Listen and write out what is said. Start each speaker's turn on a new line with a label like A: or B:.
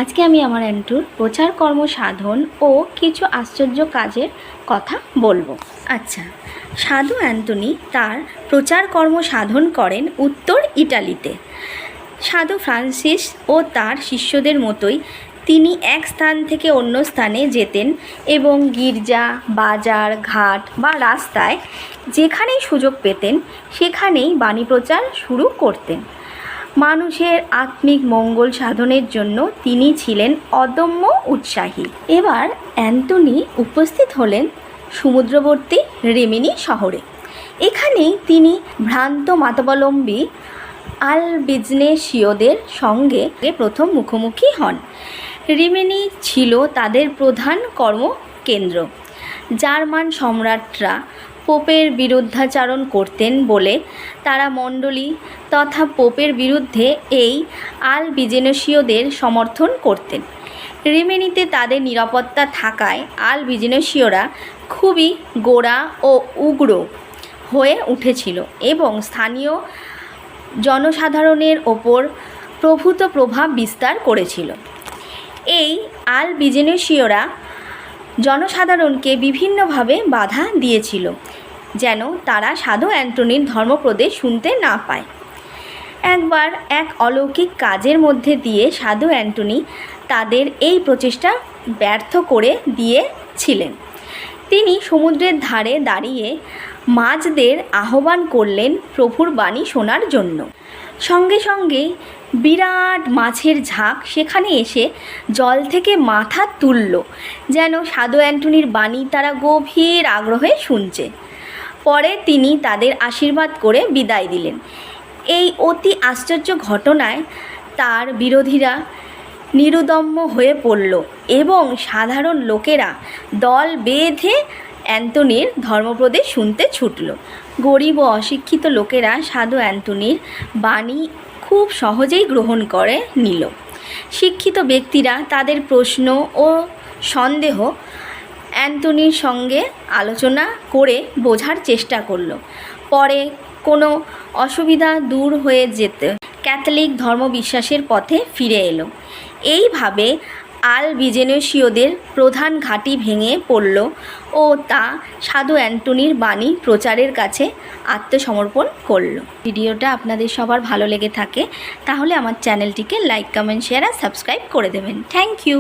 A: আজকে আমি আমার অ্যান্টুর প্রচার কর্ম সাধন ও কিছু আশ্চর্য কাজের কথা বলবো। আচ্ছা, সাধু অ্যান্টনি তার প্রচার কর্ম সাধন করেন উত্তর ইটালিতে। সাধু ফ্রান্সিস ও তার শিষ্যদের মতোই তিনি এক স্থান থেকে অন্য স্থানে যেতেন এবং গির্জা, বাজার, ঘাট বা রাস্তায় যেখানেই সুযোগ পেতেন সেখানেই বাণী প্রচার শুরু করতেন। মানুষের আত্মিক মঙ্গল সাধনের জন্য তিনি ছিলেন অদম্য উৎসাহী। এবার অ্যান্টনি উপস্থিত হলেন সমুদ্রবর্তী রিমিনি শহরে। এখানেই তিনি ভ্রান্ত মতাবলম্বী আলবিজনেসীয়দের সঙ্গে প্রথম মুখোমুখি হন। রিমিনি ছিল তাদের প্রধান কর্মকেন্দ্র। জার্মান সম্রাটরা পোপের বিরুদ্ধাচারণ করতেন বলে তারা মণ্ডলী তথা পোপের বিরুদ্ধে এই আলবিজনেসীয়দের সমর্থন করতেন। রিমিনিতে তাদের নিরাপত্তা থাকায় আলবিজনেসীয়রা খুবই গোঁড়া ও উগ্র হয়ে উঠেছিল এবং স্থানীয় জনসাধারণের ওপর প্রভূত প্রভাব বিস্তার করেছিল। এই আলবিজনেসীয়রা জনসাধারণকে বিভিন্নভাবে বাধা দিয়েছিল যেন তারা সাধু অ্যান্টনির ধর্মপ্রদেশ শুনতে না পায়। একবার এক অলৌকিক কাজের মধ্যে দিয়ে সাধু অ্যান্টনি তাদের এই প্রচেষ্টা ব্যর্থ করে দিয়েছিলেন। তিনি সমুদ্রের ধারে দাঁড়িয়ে মাঝদের আহ্বান করলেন প্রভুর বাণী শোনার জন্য। সঙ্গে সঙ্গেই বিরাট মাছের ঝাঁক সেখানে এসে জল থেকে মাথা তুলল, যেন সাধু অ্যান্টনির বাণী তারা গভীর আগ্রহে শুনছে। পরে তিনি তাদের আশীর্বাদ করে বিদায় দিলেন। এই অতি আশ্চর্য ঘটনায় তার বিরোধীরা নিরুদ্যম্য হয়ে পড়ল এবং সাধারণ লোকেরা দল বেঁধে অ্যান্টনির ধর্মপ্রদেশ শুনতে ছুটল। গরিব ও অশিক্ষিত লোকেরা সাধু অ্যান্টনির বাণী খুব সহজেই গ্রহণ করে নিল। শিক্ষিত ব্যক্তিরা তাদের প্রশ্ন ও সন্দেহ অ্যান্টনির সঙ্গে আলোচনা করে বোঝার চেষ্টা করল। পরে কোনো অসুবিধা দূর হয়ে যেতে ক্যাথলিক ধর্মবিশ্বাসের পথে ফিরে এলো। এইভাবে আলবিজনেসীয়দের প্রধান ঘাঁটি ভেঙে পড়ল ও তা সাধু অ্যান্টনির বাণী প্রচারের কাছে আত্মসমর্পণ করল। ভিডিওটা আপনাদের সবার ভালো লেগে থাকে তাহলে আমার চ্যানেলটিকে লাইক, কমেন্ট, শেয়ার আর সাবস্ক্রাইব করে দেবেন। Thank you.